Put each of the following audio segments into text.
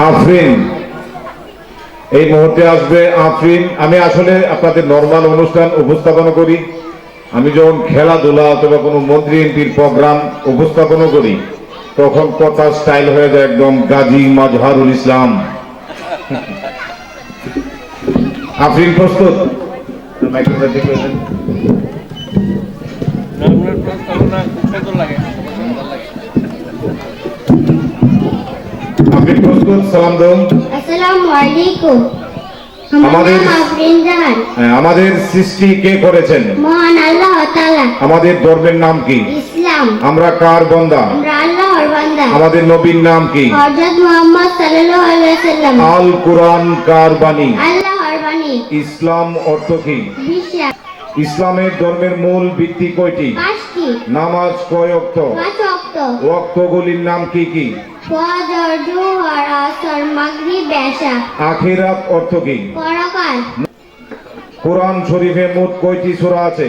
আফরিন এই মুহূর্তে আসবে। আফরিন, আমি আসলে আপনাদের নরমাল অনুষ্ঠান উপস্থাপনা করি। আমি যখন খেলাধুলা অথবা কোনো মন্ত্রী এমপির প্রোগ্রাম উপস্থাপনা করি তখন কথা স্টাইল হয়ে যায় একদম গাজী মাজহারুল ইসলাম। আফরিন প্রস্তুত? আপনি প্রস্তুত? সালাম দেন। আসসালামু আলাইকুম। আমাদের সৃষ্টি কে করেছেন? মহান আল্লাহ তাআলা। আমাদের ধর্মের নাম কি? ইসলাম। আমরা কার বান্দা? আমরা আল্লাহর বান্দা। আমাদের নবীর নাম কি? হযরত মুহাম্মদ সাল্লাল্লাহু আলাইহি ওয়াসাল্লাম। আল কোরআন কার বাণী? আল্লাহর বাণী। ইসলাম অর্থ কি? বিশ্বাস। ইসলামের ধর্মের মূল ভিত্তি কয়টি? পাঁচটি। নামাজ কয় ওয়াক্ত? পাঁচ ওয়াক্ত। ওয়াক্তগুলির নাম কি কি? ফজর, জোহর, আসর, মাগরিব, এশা। আখিরাত অর্থ কি? পরকাল। কোরআন শরীফে মোট কয়টি সূরা আছে?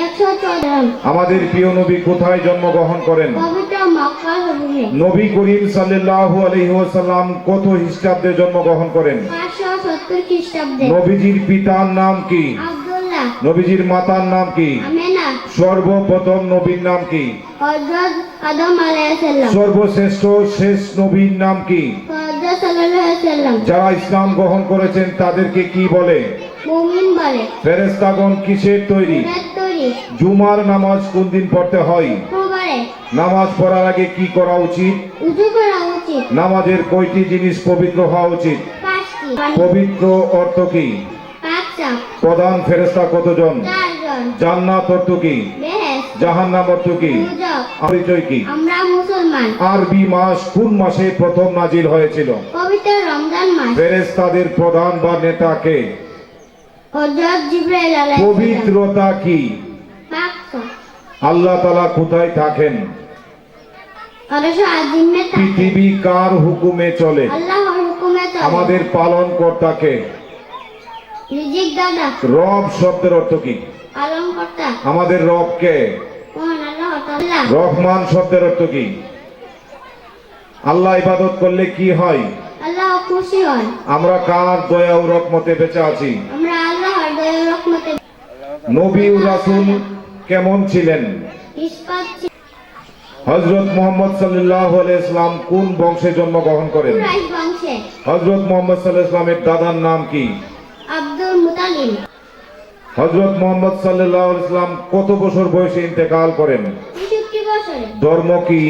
114। আমাদের প্রিয় নবী কোথায় জন্মগ্রহণ করেন? পবিত্র মক্কা শরীফে। নবী করিম সাল্লাল্লাহু আলাইহি ওয়াসাল্লাম কত খ্রিস্টাব্দে জন্মগ্রহণ করেন? 570 খ্রিস্টাব্দে। নবীজির পিতার নাম কি? আব্দুল্লাহ। নবীজির মাতার নাম কি? আমেনা। সর্বপ্রথম নবীর নাম কি? হযরত আদম আলাইহিস সালাম। সর্বশ্রেষ্ঠ শেষ নবীর নাম কি? হযরত সাল্লাল্লাহু আলাইহি সাল্লাম। যারা ইসলাম গ্রহণ করেছেন তাদেরকে কি বলে? মুমিন বলে। ফেরেশতাগণ কিসের তৈরি? নূরের তৈরি। জুমার নামাজ কোন দিন পড়তে হয়? শুক্রবারে। নামাজ পড়ার আগে কি করা উচিত? উযু করা উচিত। নামাজের কয়টি জিনিস পবিত্র হওয়া উচিত? 5টি। পবিত্র অর্থ কি? পাঁচটা। প্রধান ফেরেশতা কতজন? 4 জন। জান্নাত অর্থ কি? বেহেশত। জাহান্নাম অর্থ কি? দুজক। পরিচয় কি? আমরা মুসলমান। আরবি মাস কোন মাসে প্রথম নাজিল হয়েছিল? পবিত্র রমজান মাস। ফেরেশতাদের প্রধান বা নেতা কে? হযরত জিবরাইল আলাইহিস সালাম। পবিত্রতা কি? পাঁচটা। আল্লাহ তাআলা কোথায় থাকেন? আরশে আজিমে থাকে। পৃথিবী কার হুকুমে চলে? আল্লাহর হুকুমে চলে। আমাদের পালন কর্তা কে? রিজিক দাতা। রব শব্দের অর্থ কি? পালনকর্তা। আমাদের রব কে? মহান আল্লাহ তাআলা। রহমান শব্দের অর্থ কি? আল্লাহ ইবাদত করলে কি হয়? আল্লাহ খুশি হন। আমরা কার দয়া ও রহমতে বেঁচে আছি? আমরা আল্লাহর দয়া ও রহমতে। নবী ও রাসূল কেমন ছিলেন? ইসপাত। হযরত মুহাম্মদ সাল্লাল্লাহু আলাইহি ওয়াসাল্লাম কোন বংশে জন্মগ্রহণ করেন? কুরাইশ বংশে। হযরত মুহাম্মদ সাল্লাল্লাহু আলাইহি ওয়াসাল্লামের দাদার নাম কি? আব্দুল মুতালিব। হযরত মুহাম্মদ সাল্লাল্লাহু আলাইহি ওয়াসাল্লাম কত বছর বয়সে ইন্তেকাল করেন? 63 বছরে। ধর্ম কি?